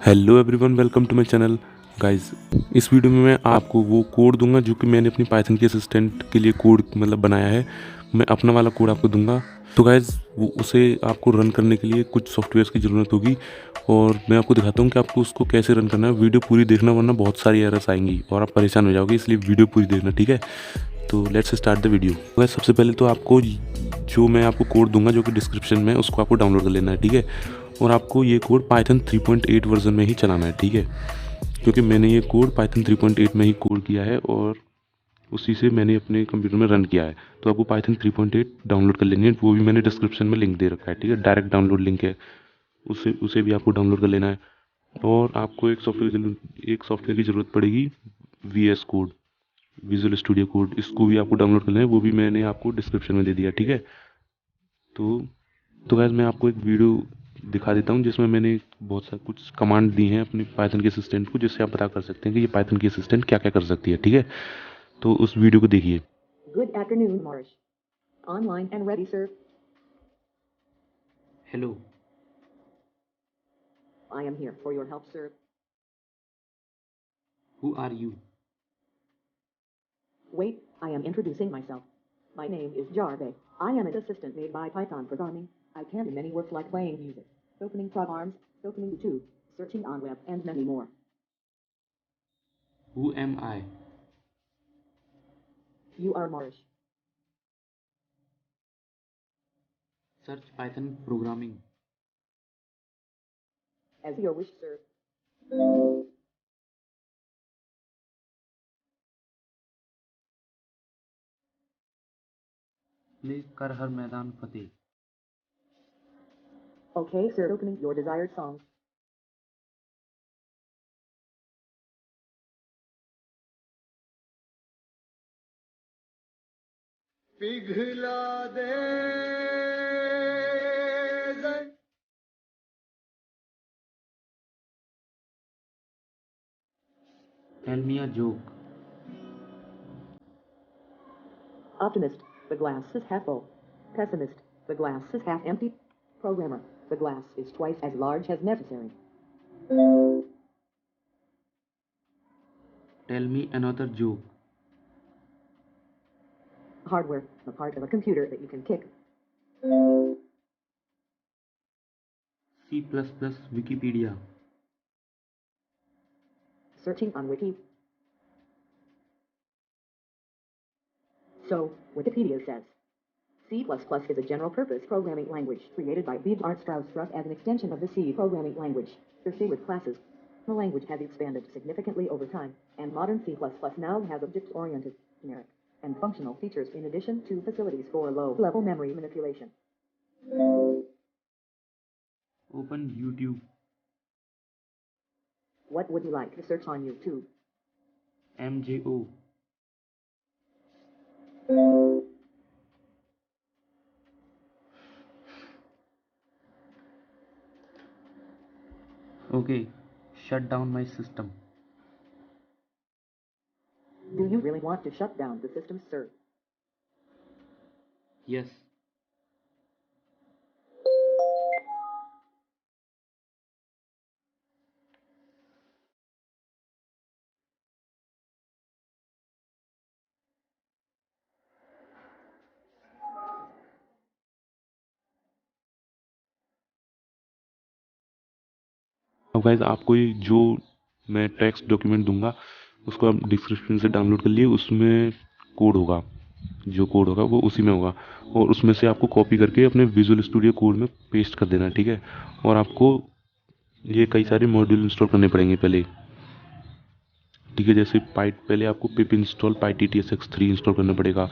Hello everyone, welcome to my channel guys. इस video में मैं आपको वो कोड दूंगा जो कि मैंने अपनी पाइथन के असिस्टेंट के लिए कोड बनाया है। मैं अपना वाला कोड आपको दूंगा। तो गाइस वो उसे आपको रन करने के लिए कुछ सॉफ्टवेयर की ज़रूरत होगी और मैं आपको दिखाता हूँ कि आपको उसको कैसे रन करना है। वीडियो पूरी देखना वरना बहुत सारी एरर्स आएंगी और आप परेशान हो जाओगे, इसलिए वीडियो पूरी देखना, ठीक है। तो let's start the video. Guys सबसे पहले तो आपको जो मैं आपको कोड दूंगा जो कि डिस्क्रिप्शन में, उसको आपको डाउनलोड कर लेना है, ठीक है। और आपको ये कोड पाइथन 3.8 वर्जन में ही चलाना है, ठीक है, क्योंकि मैंने ये कोड पाइथन 3.8 में ही कोड किया है और उसी से मैंने अपने कंप्यूटर में रन किया है। तो आपको पाइथन 3.8 डाउनलोड कर लेनी है, वो भी मैंने डिस्क्रिप्शन में लिंक दे रखा है, ठीक है, डायरेक्ट डाउनलोड लिंक है, उसे उसे भी आपको डाउनलोड कर लेना है। और आपको एक सॉफ्टवेयर की ज़रूरत पड़ेगी, V S code, visual studio code, इसको भी आपको डाउनलोड करना है, वो भी मैंने आपको डिस्क्रिप्शन में दे दिया, ठीक है। तो तो गैस मैं आपको एक वीडियो दिखा देता हूँ जिसमें मैंने बहुत सा कुछ कमांड दी हैं अपने पाइथन के असिस्टेंट को, जिससे आप पता कर सकते हैं कि ये पाइथन की असिस्टेंट क्या क्या कर सकती है, ठीक है। तो उस वीडियो को देखिए। Good afternoon, Amarish. Online and ready, sir. Hello, I am here for your help, sir. who are you? Wait, I am introducing myself. My name is Jarvis. I am an assistant made by Python programming. I can do many works like playing music, opening programs, opening YouTube, searching on web, and many more. Who am I? You are Amarish. Search Python programming. As your wish, sir. Please कर हर मैदान फतेह. Okay, sir. Opening your desired song. पिघला दे Tell me a joke. Optimist, the glass is half full. Pessimist, the glass is half empty. Programmer, the glass is twice as large as necessary. Tell me another joke. Hardware, the part of a computer that you can kick. C++ Wikipedia. Searching on Wiki. So, Wikipedia says, C++ is a general-purpose programming language created by Beebe Strauss as an extension of the C programming language, for C with classes. The language has expanded significantly over time, and modern C++ now has object-oriented, generic, and functional features in addition to facilities for low-level memory manipulation. Open YouTube. What would you like to search on YouTube? MJO. Okay, shut down my system. Do you really want to shut down the system, sir? Yes. अब guys आपको ये जो मैं text document दूंगा उसको आप description से download कर लिए, उसमें कोड होगा, जो कोड होगा वो उसी में होगा और उसमें से आपको कॉपी करके अपने विजुअल स्टूडियो कोड में पेस्ट कर देना, ठीक है। और आपको ये कई सारे मॉड्यूल इंस्टॉल करने पड़ेंगे पहले, ठीक है। जैसे पहले आपको पिप इंस्टॉल PyTTSX3 इंस्टॉल करना पड़ेगा,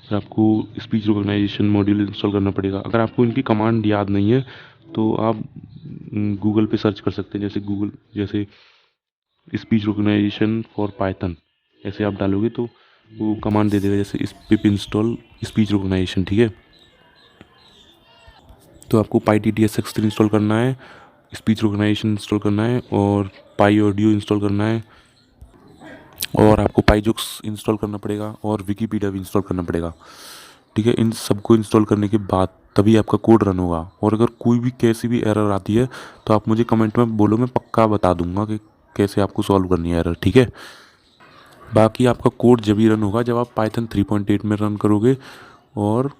फिर आपको स्पीच रिकॉग्नाइजेशन मॉड्यूल इंस्टॉल करना पड़ेगा। अगर आपको इनकी कमांड याद नहीं है तो आप गूगल पे सर्च कर सकते हैं, जैसे स्पीच रिकॉग्नाइजेशन फॉर पाइथन, ऐसे आप डालोगे तो वो कमांड दे देगा, जैसे पिप इंस्टॉल स्पीच रिकॉग्नाइजेशन, ठीक है। तो आपको PyTTSX3 इंस्टॉल करना है, स्पीच रिकॉग्नाइजेशन इंस्टॉल करना है और पाई ऑडियो इंस्टॉल करना है और आपको पाईजोक्स इंस्टॉल करना पड़ेगा और विकीपीडिया भी इंस्टॉल करना पड़ेगा। ठीक है, इन सबको इंस्टॉल करने के बाद तभी आपका कोड रन होगा। और अगर कोई भी कैसी भी एरर आती है तो आप मुझे कमेंट में बोलो, मैं पक्का बता दूंगा कि कैसे आपको सॉल्व करनी है एरर, ठीक है। बाकी आपका कोड जब ही रन होगा जब आप पाइथन 3.8 में रन करोगे और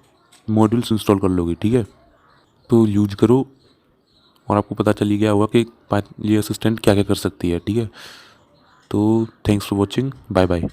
मॉड्यूल्स इंस्टॉल कर लोगे, ठीक है। तो यूज करो और आपको पता चली गया होगा कि ये असिस्टेंट क्या क्या कर सकती है, ठीक है। तो thanks for watching, bye bye.